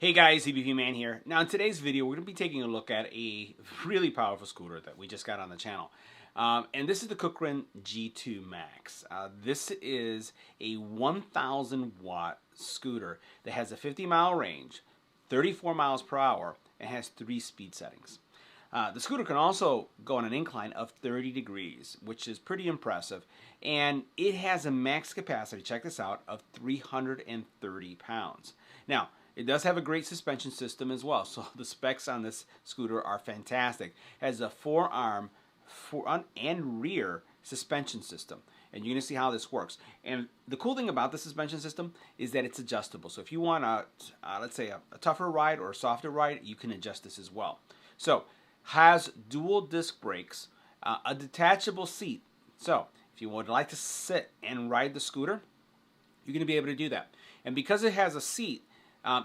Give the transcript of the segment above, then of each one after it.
Hey guys, EBPMAN here. Now in today's video, we're going to be taking a look at a really powerful scooter that we just got on the channel. And this is the Kukrin G2 Max. This is a 1,000 watt scooter that has a 50-mile range, 34 miles per hour, and has 3 speed settings. The scooter can also go on an incline of 30 degrees, which is pretty impressive. And it has a max capacity, check this out, of 330 pounds. Now, it does have a great suspension system as well, so the specs on this scooter are fantastic. It has a 4-arm front and rear suspension system, and you're going to see how this works. And the cool thing about the suspension system is that it's adjustable. So if you want let's say a tougher ride or a softer ride, you can adjust this as well. So has dual disc brakes, a detachable seat. So if you would like to sit and ride the scooter, you're going to be able to do that. And because it has a seat,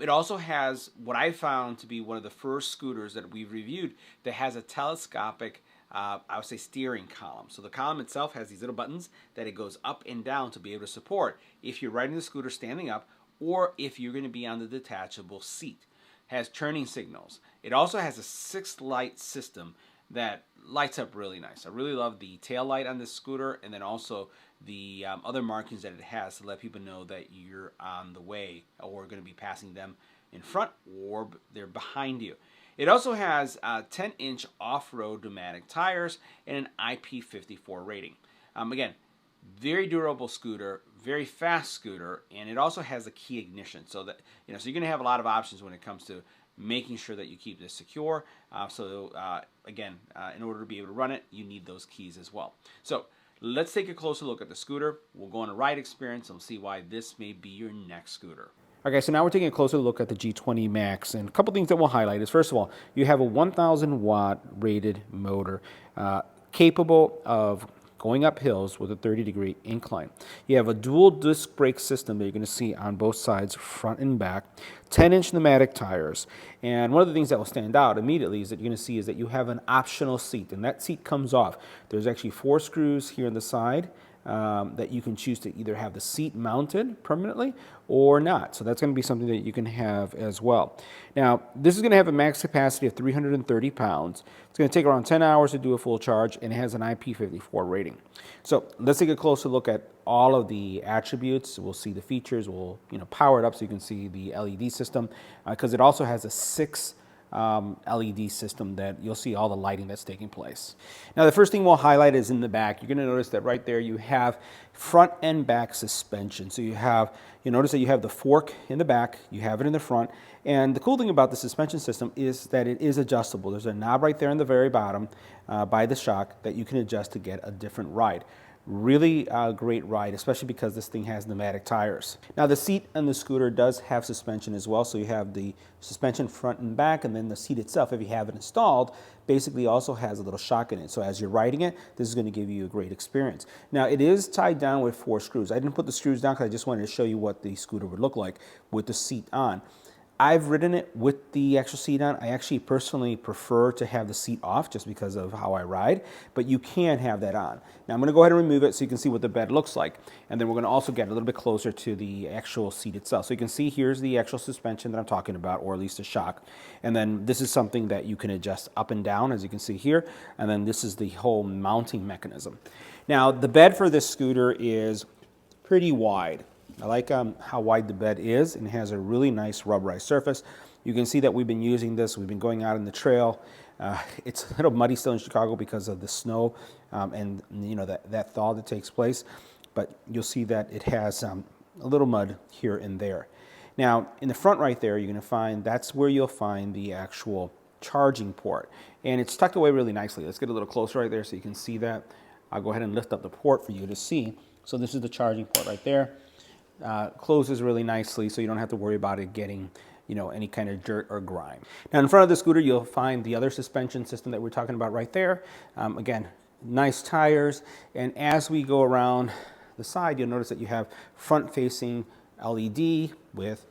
it also has what I found to be one of the first scooters that we've reviewed that has a telescopic, I would say, steering column. So the column itself has these little buttons that it goes up and down to be able to support if you're riding the scooter standing up or if you're going to be on the detachable seat. It has turning signals. It also has a 6-light system that lights up really nice. I really love the tail light on this scooter, and then also the other markings that it has to let people know that you're on the way or going to be passing them in front or they're behind you. It also has 10-inch off-road pneumatic tires and an IP54 rating. Again, very durable scooter, very fast scooter, and it also has a key ignition, so that so you're going to have a lot of options when it comes to making sure that you keep this secure. Again, in order to be able to run it, you need those keys as well. So let's take a closer look at the scooter. We'll go on a ride experience and we'll see why this may be your next scooter. Okay, so now we're taking a closer look at the G2 Max, and a couple things that we'll highlight is, first of all, you have a 1,000 watt rated motor capable of going up hills with a 30-degree incline. You have a dual disc brake system that you're going to see on both sides, front and back, 10-inch pneumatic tires. And one of the things that will stand out immediately is that you're going to see is that you have an optional seat, and that seat comes off. There's actually 4 screws here on the side that you can choose to either have the seat mounted permanently or not. So that's going to be something that you can have as well. Now, this is going to have a max capacity of 330 pounds. It's going to take around 10 hours to do a full charge, and it has an IP54 rating. So let's take a closer look at all of the attributes. We'll see the features. We'll power it up so you can see the LED system, because it also has a 6 LED system that you'll see all the lighting that's taking place. Now, the first thing we'll highlight is in the back. You're going to notice that right there you have front and back suspension. So you notice that you have the fork in the back, you have it in the front, and the cool thing about the suspension system is that it is adjustable. There's a knob right there in the very bottom by the shock that you can adjust to get a different ride. Really great ride, especially because this thing has pneumatic tires. Now, the seat on the scooter does have suspension as well, so you have the suspension front and back, and then the seat itself, if you have it installed, basically also has a little shock in it. So as you're riding it, this is going to give you a great experience. Now, it is tied down with 4 screws. I didn't put the screws down because I just wanted to show you what the scooter would look like with the seat on. I've ridden it with the actual seat on. I actually personally prefer to have the seat off just because of how I ride, but you can have that on. Now I'm going to go ahead and remove it so you can see what the bed looks like, and then we're going to also get a little bit closer to the actual seat itself. So you can see here's the actual suspension that I'm talking about, or at least a shock, and then this is something that you can adjust up and down, as you can see here, and then this is the whole mounting mechanism. Now, the bed for this scooter is pretty wide. I like how wide the bed is, and it has a really nice rubberized surface. You can see that we've been using this. We've been going out in the trail. It's a little muddy still in Chicago because of the snow and that thaw that takes place. But you'll see that it has a little mud here and there. Now, in the front right there, you're going to find that's where you'll find the actual charging port. And it's tucked away really nicely. Let's get a little closer right there so you can see that. I'll go ahead and lift up the port for you to see. So this is the charging port right there. Closes really nicely, so you don't have to worry about it getting any kind of dirt or grime. Now, in front of the scooter, you'll find the other suspension system that we're talking about right there. Again, nice tires, and as we go around the side, you'll notice that you have front-facing LED with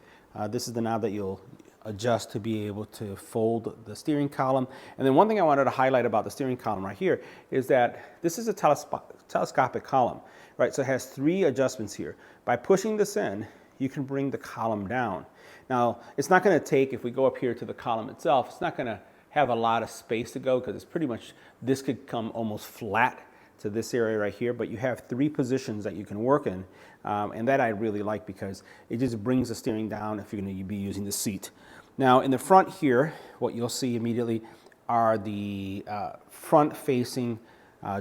this is the knob that you'll adjust to be able to fold the steering column. And then one thing I wanted to highlight about the steering column right here is that this is a telescopic column, right? So it has 3 adjustments here. By pushing this in, you can bring the column down. Now, it's not going to take, if we go up here to the column itself, it's not going to have a lot of space to go because it's pretty much, this could come almost flat to this area right here, but you have 3 positions that you can work in, and that I really like because it just brings the steering down if you're going to be using the seat. Now, in the front here, what you'll see immediately are the front-facing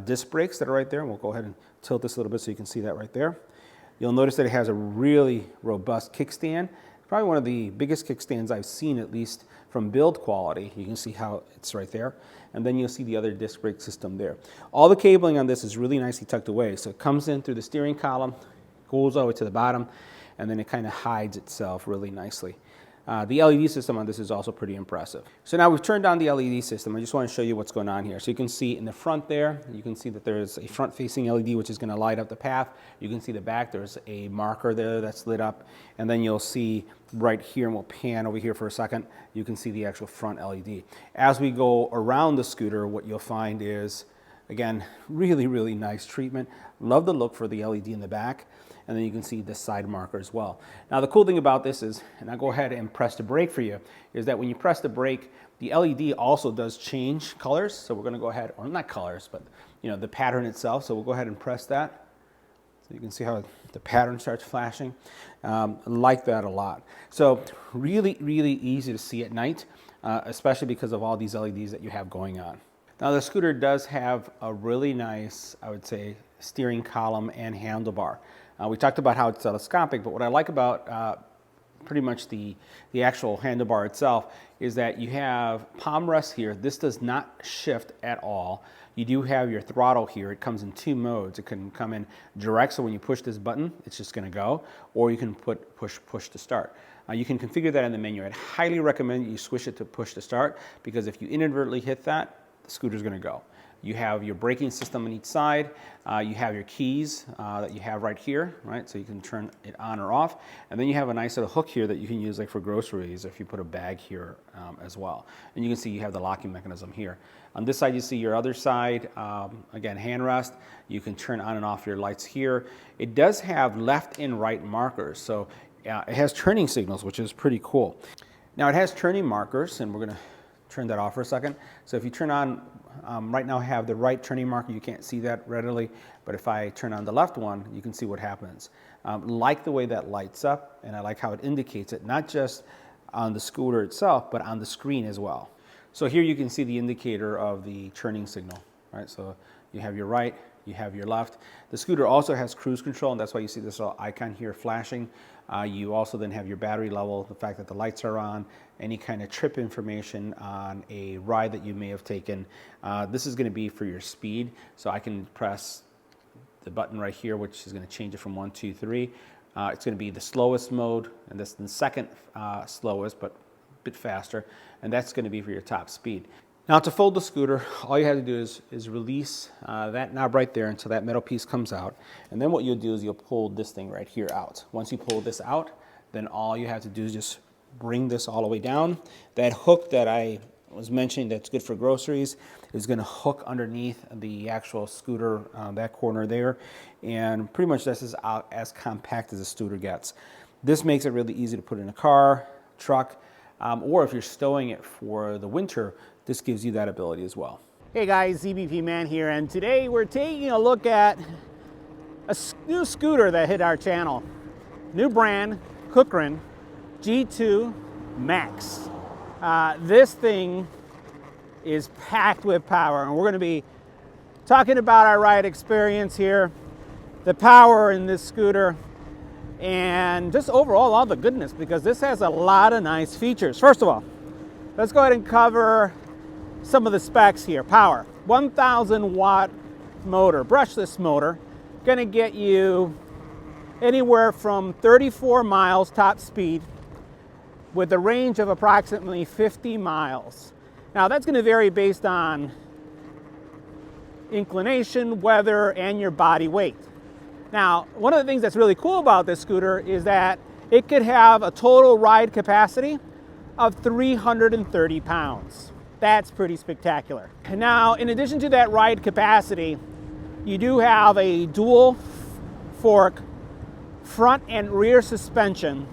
disc brakes that are right there. We'll go ahead and tilt this a little bit so you can see that right there. You'll notice that it has a really robust kickstand. Probably one of the biggest kickstands I've seen, at least from build quality. You can see how it's right there. And then you'll see the other disc brake system there. All the cabling on this is really nicely tucked away. So it comes in through the steering column, goes all the way to the bottom, and then it kind of hides itself really nicely. The LED system on this is also pretty impressive. So now we've turned on the LED system. I just want to show you what's going on here. So you can see in the front there, you can see that there's a front-facing LED which is going to light up the path. You can see the back, there's a marker there that's lit up. And then you'll see right here, and we'll pan over here for a second, you can see the actual front LED. As we go around the scooter, what you'll find is, again, really, really nice treatment. Love the look for the LED in the back. And then you can see the side marker as well. Now the cool thing about this is, and I'll go ahead and press the brake for you, is that when you press the brake, the LED also does change colors. So we're gonna go ahead, or not colors, but the pattern itself. So we'll go ahead and press that. So you can see how the pattern starts flashing. I like that a lot. So really, really easy to see at night, especially because of all these LEDs that you have going on. Now the scooter does have a really nice, I would say, steering column and handlebar. We talked about how it's telescopic, but what I like about pretty much the actual handlebar itself is that you have palm rest here. This does not shift at all. You do have your throttle here. It comes in 2 modes. It can come in direct, so when you push this button, it's just gonna go, or you can put push to start. You can configure that in the menu. I'd highly recommend you switch it to push to start, because if you inadvertently hit that, the scooter's gonna go. You have your braking system on each side. You have your keys that you have right here, right? So you can turn it on or off. And then you have a nice little hook here that you can use like for groceries, if you put a bag here as well. And you can see you have the locking mechanism here. On this side, you see your other side, again, hand rest. You can turn on and off your lights here. It does have left and right markers. So it has turning signals, which is pretty cool. Now it has turning markers, and we're gonna turn that off for a second. So if you turn on, right now I have the right turning marker, you can't see that readily, but if I turn on the left one, you can see what happens. Like the way that lights up, and I like how it indicates it, not just on the scooter itself, but on the screen as well. So here you can see the indicator of the turning signal, right? So you have your right, you have your left. The scooter also has cruise control, and that's why you see this little icon here flashing. You also then have your battery level, the fact that the lights are on, any kind of trip information on a ride that you may have taken. This is going to be for your speed, so I can press the button right here, which is going to change it from 1, 2, 3. It's going to be the slowest mode, and this is the second slowest, but a bit faster, and that's going to be for your top speed. Now to fold the scooter, all you have to do is release that knob right there until that metal piece comes out. And then what you'll do is you'll pull this thing right here out. Once you pull this out, then all you have to do is just bring this all the way down. That hook that I was mentioning that's good for groceries is going to hook underneath the actual scooter, that corner there. And pretty much this is as compact as a scooter gets. This makes it really easy to put in a car, truck, or if you're stowing it for the winter, this gives you that ability as well. Hey guys, EBPMAN here, and today we're taking a look at a new scooter that hit our channel. New brand, Kukrin G2 Max. This thing is packed with power, and we're going to be talking about our ride experience here, the power in this scooter, and just overall all the goodness, because this has a lot of nice features. First of all, let's go ahead and cover some of the specs here. Power, 1,000 watt motor, brushless motor, gonna get you anywhere from 34 miles top speed with a range of approximately 50 miles. Now that's gonna vary based on inclination, weather, and your body weight. Now, one of the things that's really cool about this scooter is that it could have a total ride capacity of 330 pounds. That's pretty spectacular. Now, in addition to that ride capacity, you do have a dual fork front and rear suspension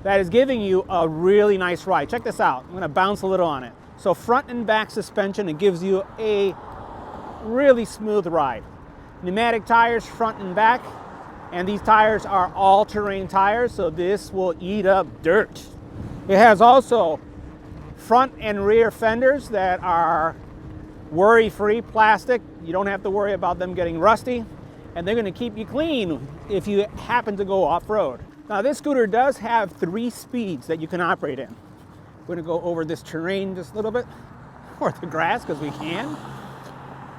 that is giving you a really nice ride. Check this out. I'm going to bounce a little on it. So front and back suspension, it gives you a really smooth ride. Pneumatic tires front and back, and these tires are all-terrain tires, so this will eat up dirt. It has also front and rear fenders that are worry-free plastic. You don't have to worry about them getting rusty, and they're going to keep you clean if you happen to go off-road. Now this scooter does have 3 speeds that you can operate in. We're going to go over this terrain just a little bit, or the grass, because we can.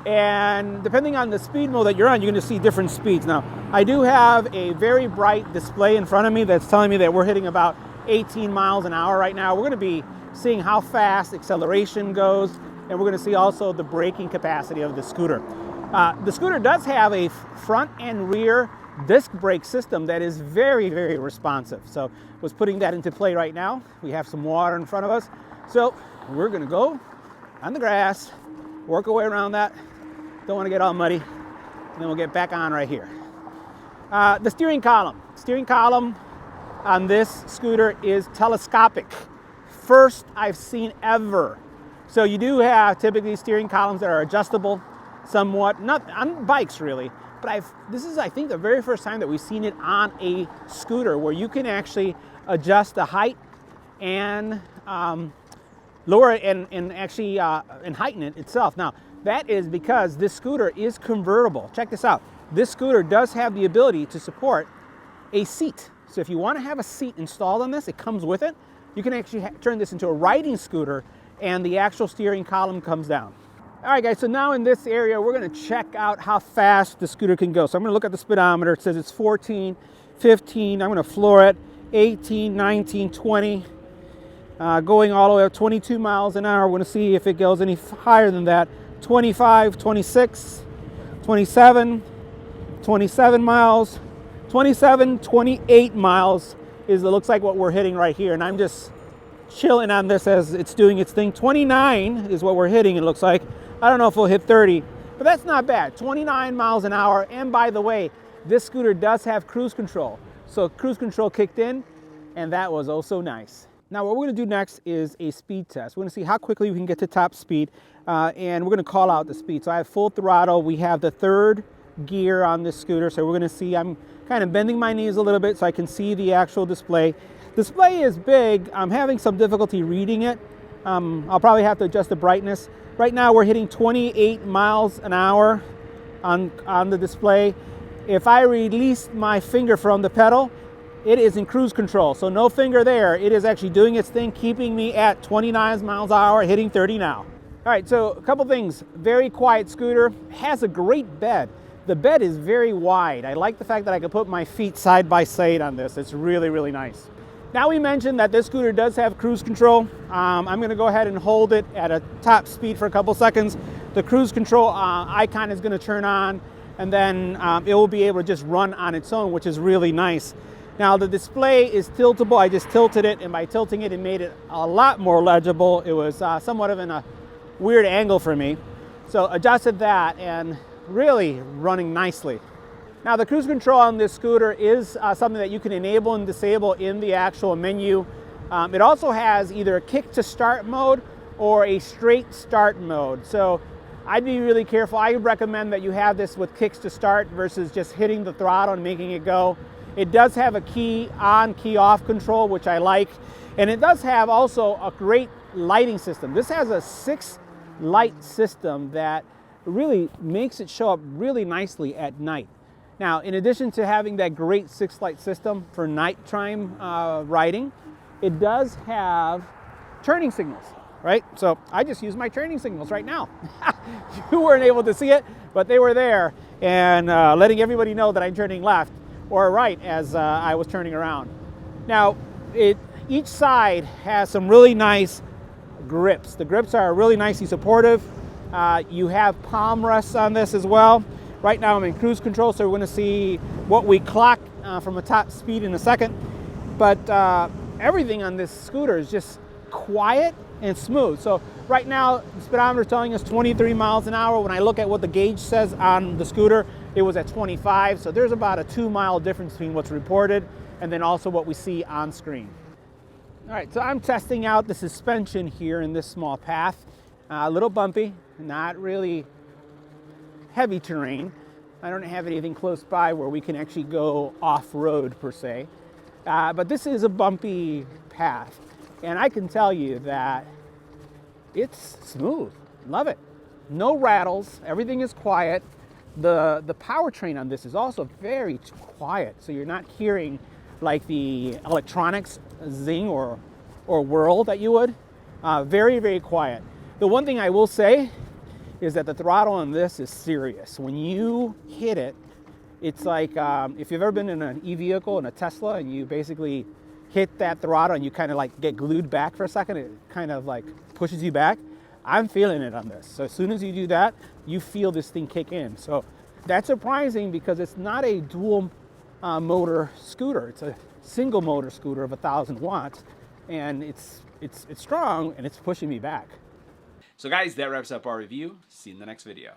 And depending on the speed mode that you're on, you're going to see different speeds. Now, I do have a very bright display in front of me that's telling me that we're hitting about 18 miles an hour right now. We're going to be seeing how fast acceleration goes, and we're going to see also the braking capacity of the scooter. The scooter does have a front and rear disc brake system that is very, very responsive. So I was putting that into play right now. We have some water in front of us. So we're going to go on the grass, work our way around that. Don't want to get all muddy. And then we'll get back on right here. The steering column. Steering column on this scooter is telescopic. First I've seen ever. So you do have typically steering columns that are adjustable somewhat, not on bikes really, but this is, I think, the very first time that we've seen it on a scooter where you can actually adjust the height and lower it and actually and heighten it itself. Now, that is because this scooter is convertible. Check this out. This scooter does have the ability to support a seat. So if you want to have a seat installed on this, it comes with it. You can actually turn this into a riding scooter, and the actual steering column comes down. All right, guys, so now in this area, we're going to check out how fast the scooter can go. So I'm going to look at the speedometer. It says it's 14, 15. I'm going to floor it, 18, 19, 20. Going all the way up 22 miles an hour. We're going to see if it goes any higher than that. 25, 26, 27, 27 miles, 27, 28 miles is, it looks like, what we're hitting right here. And I'm just chilling on this as it's doing its thing. 29 is what we're hitting, it looks like. I don't know if we'll hit 30, but that's not bad. 29 miles an hour. And by the way, this scooter does have cruise control. So cruise control kicked in, and that was also nice. Now what we're going to do next is a speed test. We're going to see how quickly we can get to top speed, and we're going to call out the speed. So I have full throttle. We have the 3rd gear on this scooter, so we're going to see, I'm kind of bending my knees a little bit so I can see the actual display. Display is big. I'm having some difficulty reading it. I'll probably have to adjust the brightness. Right now we're hitting 28 miles an hour on the display. If I release my finger from the pedal, it is in cruise control, so no finger there. It is actually doing its thing, keeping me at 29 miles an hour, hitting 30 now. All right, so a couple things. Very quiet scooter, has a great bed. The bed is very wide. I like the fact that I can put my feet side by side on this. It's really, really nice. Now we mentioned that this scooter does have cruise control. I'm gonna go ahead and hold it at a top speed for a couple seconds. The cruise control icon is gonna turn on, and then it will be able to just run on its own, which is really nice. Now the display is tiltable. I just tilted it, and by tilting it, it made it a lot more legible. It was somewhat of in a weird angle for me. So adjusted that, and really running nicely. Now the cruise control on this scooter is something that you can enable and disable in the actual menu. It also has either a kick to start mode or a straight start mode. So I'd be really careful. I recommend that you have this with kicks to start versus just hitting the throttle and making it go. It does have a key on, key off control, which I like. And it does have also a great lighting system. This has a 6 light system that really makes it show up really nicely at night. Now, in addition to having that great 6 light system for nighttime riding, it does have turning signals, right? So I just use my turning signals right now. You weren't able to see it, but they were there, and letting everybody know that I'm turning left or right as I was turning around. Now, each side has some really nice grips. The grips are really nicely supportive. You have palm rests on this as well. Right now I'm in cruise control, so we're going to see what we clock from a top speed in a second. But everything on this scooter is just quiet and smooth. So right now the speedometer is telling us 23 miles an hour. When I look at what the gauge says on the scooter, it was at 25. So there's about a 2-mile difference between what's reported and then also what we see on screen. All right, so I'm testing out the suspension here in this small path. A little bumpy, not really heavy terrain. I don't have anything close by where we can actually go off-road per se. But this is a bumpy path. And I can tell you that it's smooth. Love it. No rattles. Everything is quiet. The powertrain on this is also very quiet. So you're not hearing like the electronics zing or whirl that you would. Very, very quiet. The one thing I will say is that the throttle on this is serious. When you hit it, it's like if you've ever been in an e-vehicle, in a Tesla, and you basically hit that throttle and you kind of like get glued back for a second, it kind of like pushes you back. I'm feeling it on this. So as soon as you do that, you feel this thing kick in. So that's surprising because it's not a dual motor scooter. It's a single motor scooter of 1,000 watts, and it's strong and it's pushing me back. So guys, that wraps up our review. See you in the next video.